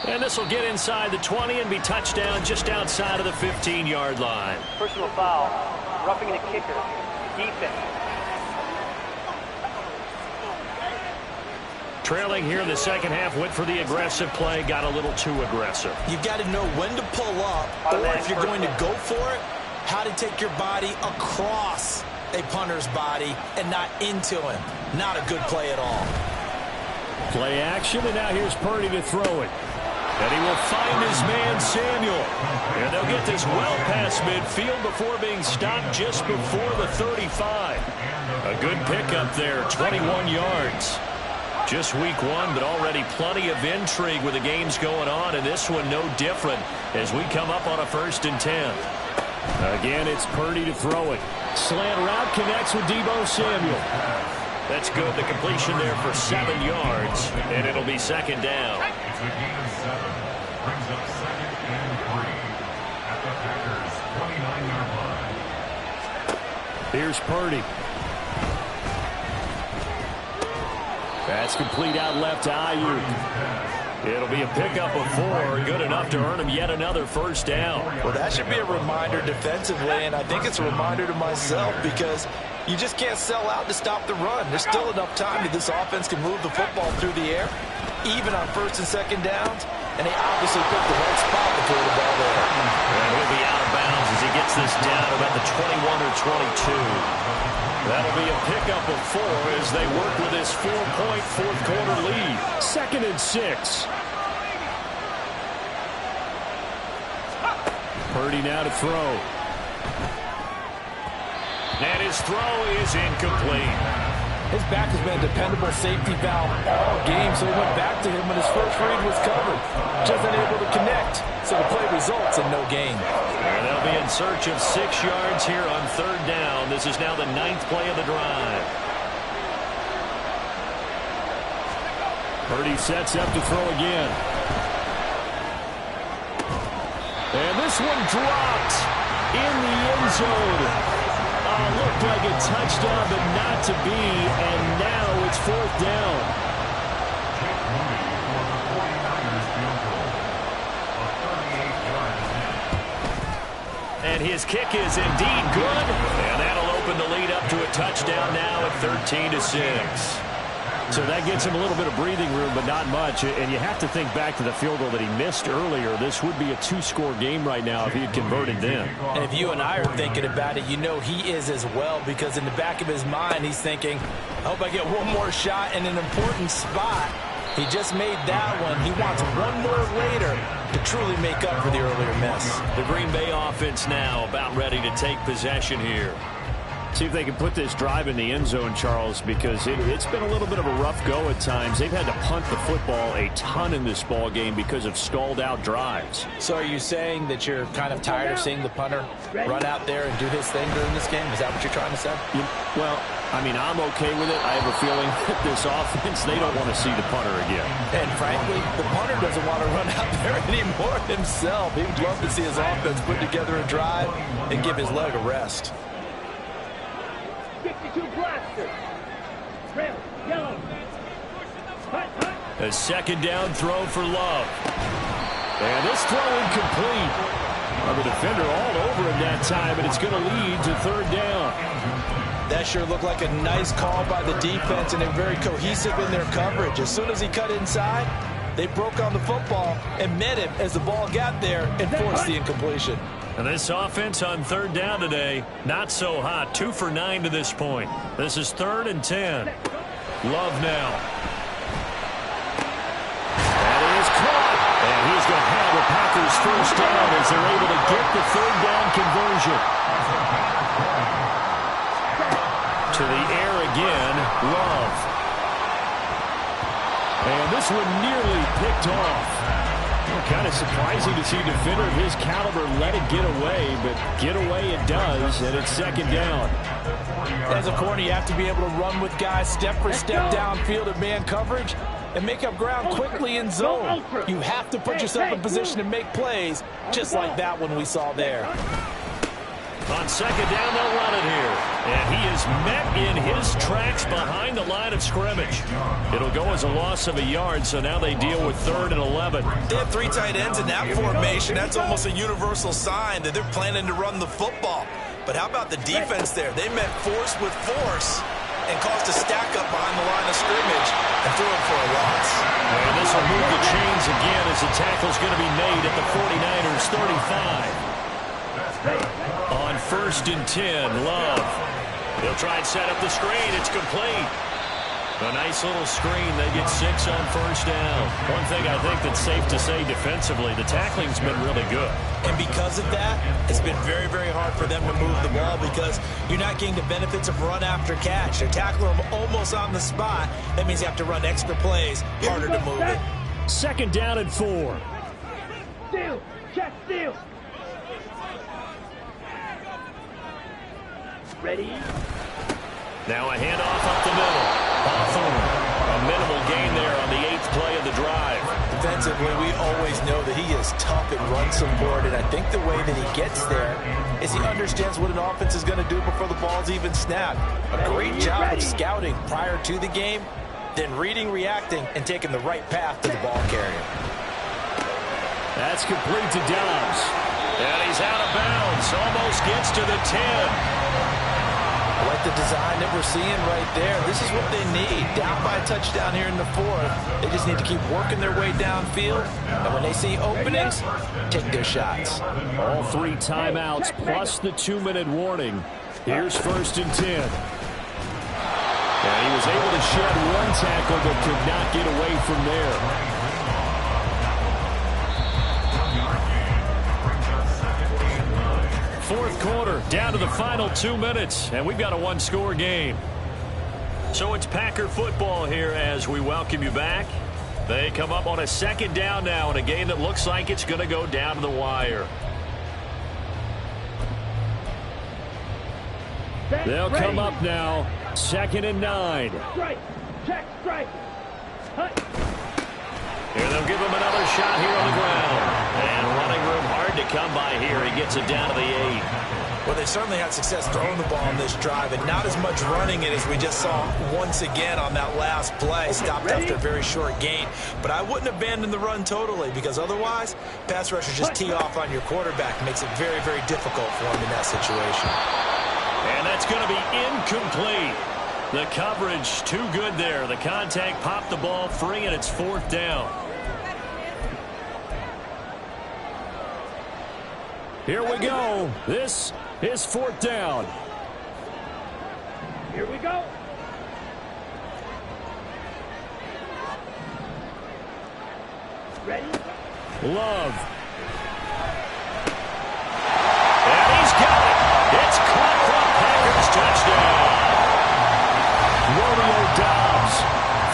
And this will get inside the 20 and be touchdown just outside of the 15-yard line. Personal foul, roughing the kicker, defense. Trailing here in the second half, went for the aggressive play, got a little too aggressive. You've got to know when to pull up, or if you're going to go for it, how to take your body across a punter's body and not into him. Not a good play at all. Play action, and now here's Purdy to throw it. And he will find his man, Samuel. And they'll get this well past midfield before being stopped just before the 35. A good pickup there, 21 yards. Just week 1, but already plenty of intrigue with the games going on, and this one no different as we come up on a 1st and 10. Again, it's Purdy to throw it. Slant route connects with Deebo Samuel. That's good. The completion there for 7 yards, and it'll be 2nd down. It's a gain of 7. Brings up 2nd and 3 at the Packers' 29-yard line. Here's Purdy. That's complete out left to Ayuk. It'll be a pickup of 4, good enough to earn him yet another 1st down. Well, that should be a reminder defensively, and I think it's a reminder to myself because you just can't sell out to stop the run. There's still enough time that this offense can move the football through the air, even on 1st and 2nd downs, and they obviously picked the right spot to throw the ball there. And he'll be out of bounds as he gets this down about the 21 or 22. That'll be a pickup of 4 as they work with this 4-point fourth-quarter lead. 2nd and 6. Purdy now to throw. And his throw is incomplete. His back has been a dependable safety valve all game, so he went back to him when his first read was covered. Just unable to connect, so the play results in no gain. And they'll be in search of 6 yards here on 3rd down. This is now the 9th play of the drive. Purdy sets up to throw again. And this one dropped in the end zone. Looked like a touchdown, but not to be, and now it's 4th down. And his kick is indeed good, and that'll open the lead up to a touchdown now at 13-6. So that gets him a little bit of breathing room, but not much. And you have to think back to the field goal that he missed earlier. This would be a 2-score game right now if he had converted then. And if you and I are thinking about it, you know he is as well, because in the back of his mind, he's thinking, I hope I get one more shot in an important spot. He just made that one. He wants one more later to truly make up for the earlier miss. The Green Bay offense now about ready to take possession here. See if they can put this drive in the end zone, Charles, because it's been a little bit of a rough go at times. They've had to punt the football a ton in this ball game because of stalled-out drives. So are you saying that you're kind of tired of seeing the punter run out there and do his thing during this game? Is that what you're trying to say? Well, I mean, I'm okay with it. I have a feeling that this offense, they don't want to see the punter again. And frankly, the punter doesn't want to run out there anymore himself. He would love to see his offense put together a drive and give his leg a rest. 62 blaster. Red, yellow. Hut, hut. A second down throw for Love. And this throw incomplete. The defender all over him that time, and it's going to lead to third down. That sure looked like a nice call by the defense, and they're very cohesive in their coverage. As soon as he cut inside, they broke on the football and met him as the ball got there and forced the incompletion. And this offense on third down today, not so hot. 2 for 9 to this point. This is 3rd and 10. Love now. That is caught. And he's going to have the Packers first down as they're able to get the third down conversion. To the air again, Love. And this one nearly picked off. Kind of surprising to see a defender of his caliber let it get away, but get away it does, and it's second down. As a corner, you have to be able to run with guys step for step downfield at man coverage and make up ground quickly in zone. You have to put yourself in position to make plays, just like that one we saw there. On second down, they'll run it here. And he is met in his tracks behind the line of scrimmage. It'll go as a loss of a yard, so now they deal with 3rd and 11. They have 3 tight ends in that formation. That's almost a universal sign that they're planning to run the football. But how about the defense there? They met force with force and caused a stack up behind the line of scrimmage and threw it for a loss. And this will move the chains again as the tackle's going to be made at the 49ers 35. On 1st and 10, Love. They'll try and set up the screen. It's complete. A nice little screen. They get 6 on first down. One thing I think that's safe to say defensively, the tackling's been really good. And because of that, it's been very, very hard for them to move the ball because you're not getting the benefits of run after catch. They're tackling them almost on the spot. That means you have to run extra plays, harder to move it. Second down and 4. Steal. Check steal. Ready? Now a handoff up the middle. Hawthorne. A minimal gain there on the 8th play of the drive. Defensively, we always know that he is tough and run support, and I think the way that he gets there is he understands what an offense is going to do before the ball's even snapped. A great job of scouting prior to the game, then reading, reacting, and taking the right path to the ball carrier. That's complete to Dobbs. And he's out of bounds. Almost gets to the 10. I like the design that we're seeing right there. This is what they need. Down by a touchdown here in the 4th. They just need to keep working their way downfield. And when they see openings, take their shots. All 3 timeouts plus the 2-minute warning. Here's 1st and 10. And he was able to shed 1 tackle but could not get away from there. Fourth quarter, down to the final 2 minutes, and we've got a 1-score game. So it's Packer football here as we welcome you back. They come up on a second down now in a game that looks like it's going to go down to the wire. They'll come up now, 2nd and 9. Strike. Check strike. Hut. And they'll give him another shot here on the ground. And running room hard to come by here. He gets it down to the 8. Well, they certainly had success throwing the ball on this drive, and not as much running it as we just saw once again on that last play. Stopped after a very short gain. But I wouldn't abandon the run totally, because otherwise, pass rushers just tee off on your quarterback. It makes it very, very difficult for him in that situation. And that's going to be incomplete. The coverage too good there. The contact popped the ball free, and it's 4th down. Here we go. This is 4th down. Here we go. Ready? Love. And he's got it. It's caught for a Packers touchdown. Romeo Dobbs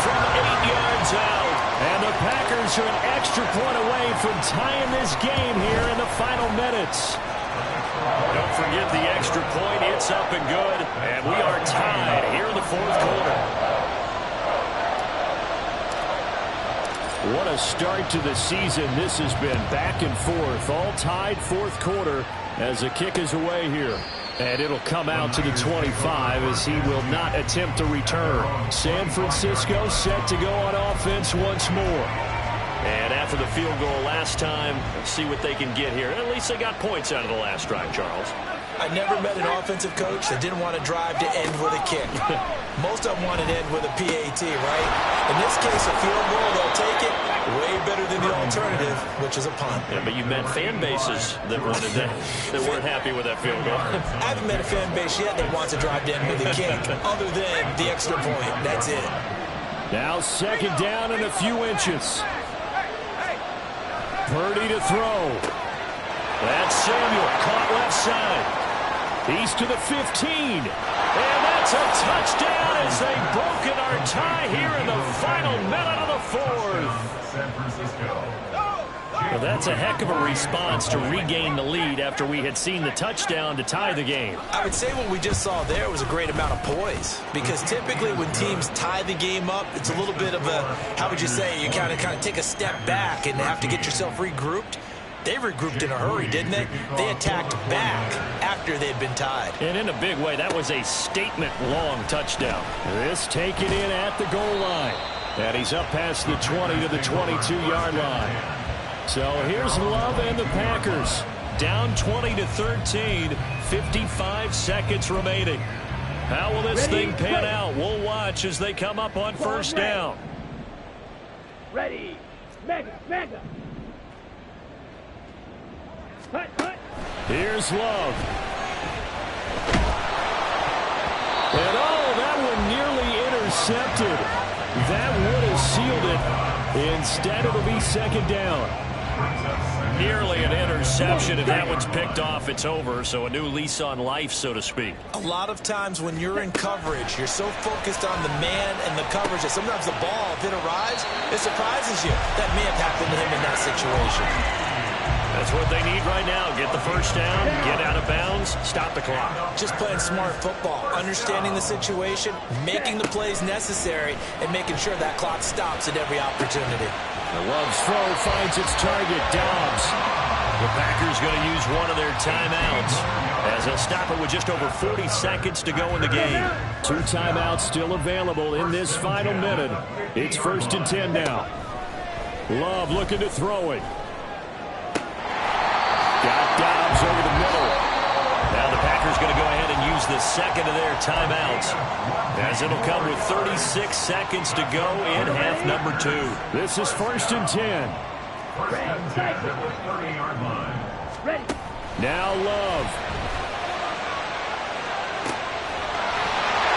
from 8 yards out. And the Packers are an extra point away from tying this game here in the final minutes. Don't forget the extra point. It's up and good. And we are tied here in the 4th quarter. What a start to the season this has been. Back and forth. All tied 4th quarter as the kick is away here. And it'll come out to the 25 as he will not attempt to return. San Francisco set to go on offense once more. And after the field goal last time, let's see what they can get here. At least they got points out of the last drive, Charles. I never met an offensive coach that didn't want to drive to end with a kick. Most of them want to end with a PAT, right? In this case, a field goal, they'll take it. Way better than the alternative, which is a punt. Yeah, but you met fan bases that wanted that weren't happy with that field goal. I haven't met a fan base yet that wants to drive to end with a kick, other than the extra point. That's it. Now 2nd down and a few inches. Purdy to throw. That's Samuel, caught left side. He's to the 15. And that's a touchdown as they've broken our tie here in the final minute of the 4th. San Francisco. Well, that's a heck of a response to regain the lead after we had seen the touchdown to tie the game. I would say what we just saw there was a great amount of poise, because typically when teams tie the game up, it's a little bit of a, how would you say, you kind of take a step back and have to get yourself regrouped. They regrouped in a hurry, didn't they? They attacked back after they'd been tied. And in a big way, that was a statement-long touchdown. This taken in at the goal line. And he's up past the 20 to the 22-yard line. So here's Love and the Packers. Down 20-13, 55 seconds remaining. How will this thing pan out? We'll watch as they come up on 1st down. Ready. Mega. Hut. Here's Love. And that one nearly intercepted. That would have sealed it. Instead, it'll be 2nd down. Nearly an interception. If that one's picked off, it's over. So a new lease on life, so to speak. A lot of times when you're in coverage, you're so focused on the man and the coverage that sometimes the ball, if it arrives, it surprises you. That may have happened to him in that situation. That's what they need right now. Get the 1st down, get out of bounds, stop the clock. Just playing smart football, understanding the situation, making the plays necessary, and making sure that clock stops at every opportunity. The Love's throw finds its target, Dobbs. The Packers going to use one of their timeouts as they'll stop it with just over 40 seconds to go in the game. 2 timeouts still available in this final minute. It's 1st and 10 now. Love looking to throw it. Got Dobbs over the middle. Now the Packers going to go ahead and use the 2nd of their timeouts, as it'll come with 36 seconds to go in half number 2. This is 1st and 10. 1st and 10 at the 30-yard line. Ready. Now Love.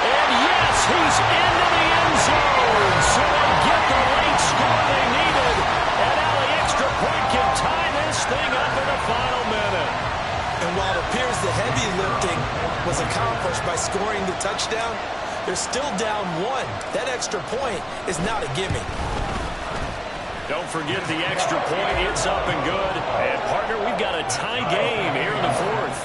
And yes, he's into the end zone. So they get the late score they needed. And now the extra point can tie this thing up in the final minute. And while it appears the heavy lifting was accomplished by scoring the touchdown, they're still down 1. That extra point is not a gimme. Don't forget the extra point. It's up and good. And, partner, we've got a tie game here in the 4th.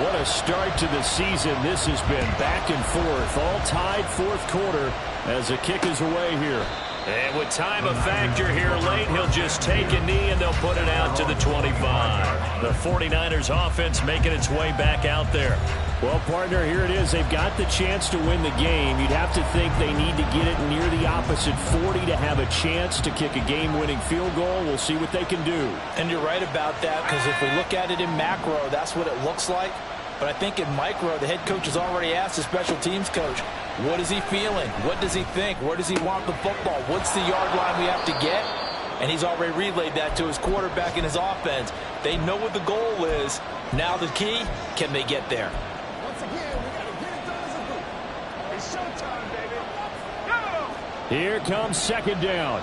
What a start to the season this has been. Back and forth. All tied 4th quarter as the kick is away here. And with time a factor here late, he'll just take a knee and they'll put it out to the 25. The 49ers offense making its way back out there. Well, partner, here it is. They've got the chance to win the game. You'd have to think they need to get it near the opposite 40 to have a chance to kick a game-winning field goal. We'll see what they can do. And you're right about that, because if we look at it in macro, that's what it looks like. But I think in micro, the head coach has already asked the special teams coach, what is he feeling? What does he think? Where does he want the football? What's the yard line we have to get? And he's already relayed that to his quarterback and his offense. They know what the goal is. Now the key, can they get there? Once again, we got to get it done as a group. It's showtime, baby. Go! Here comes second down.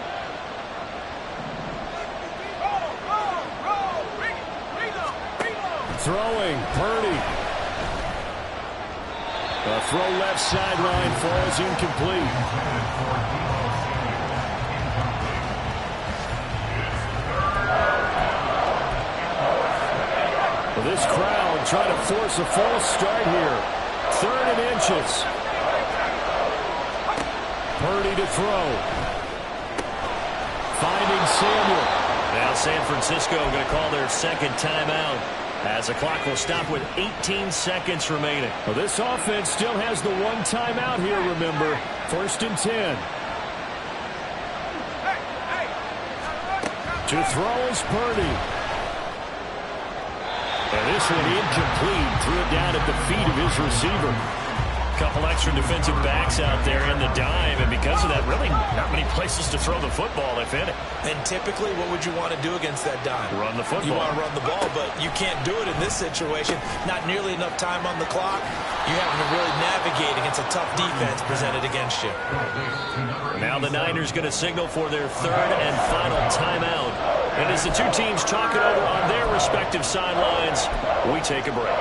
Throwing, Purdy. A throw left sideline falls incomplete. Well, this crowd trying to force a false start here. 3rd and inches. Purdy to throw. Finding Samuel. Now San Francisco going to call their second timeout, as the clock will stop with 18 seconds remaining. Well, this offense still has the one timeout here, remember. 1st and 10. To throw is Purdy. And this one incomplete. Threw it down at the feet of his receiver. Couple extra defensive backs out there in the dime, and because of that, really not many places to throw the football, if any. And typically, what would you want to do against that dime? Run the football. You want to run the ball, but you can't do it in this situation. Not nearly enough time on the clock. You're having to really navigate against a tough defense presented against you. Now the Niners going to signal for their 3rd and final timeout. And as the two teams talk it over on their respective sidelines, we take a break.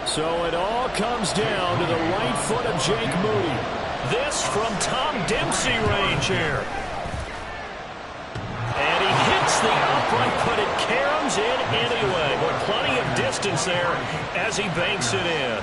So it all comes down to the right foot of Jake Moody. This from Tom Dempsey range here. And he hits the upright, but it caroms in anyway. But plenty of distance there as he banks it in.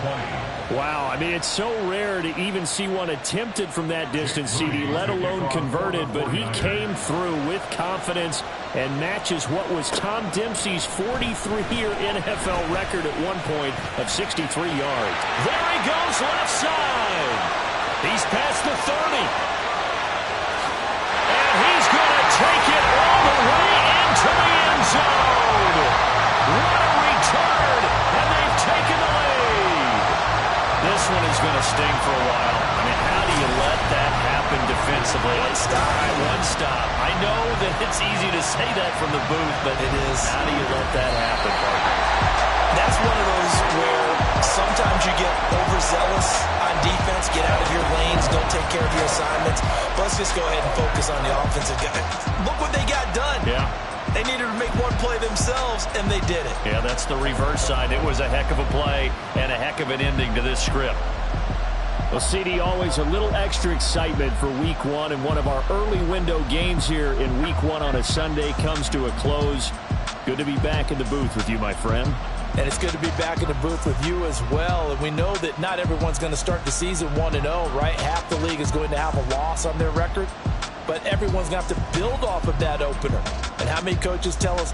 Wow, I mean, it's so rare to even see one attempted from that distance, CD, let alone converted. But he came through with confidence and matches what was Tom Dempsey's 43-year NFL record at one point of 63 yards. There he goes, left side. He's past the 30. And he's going to take it all the way into the end zone. What a return, and they've taken the lead. This one is going to sting for a while. I mean, how do you let that happen defensively? One stop. I know that it's easy to say that from the booth, but it is. How do you let that happen, partner? That's one of those where sometimes you get overzealous on defense, get out of your lanes, don't take care of your assignments. But let's just go ahead and focus on the offensive guy. Look what they got done. Yeah. They needed to make one play themselves, and they did it. Yeah, that's the reverse side. It was a heck of a play and a heck of an ending to this script. Well, CD, always a little extra excitement for Week 1, and one of our early window games here in Week 1 on a Sunday comes to a close. Good to be back in the booth with you, my friend. And it's good to be back in the booth with you as well. And we know that not everyone's going to start the season 1-0, right? Half the league is going to have a loss on their record. But everyone's going to have to build off of that opener. And how many coaches tell us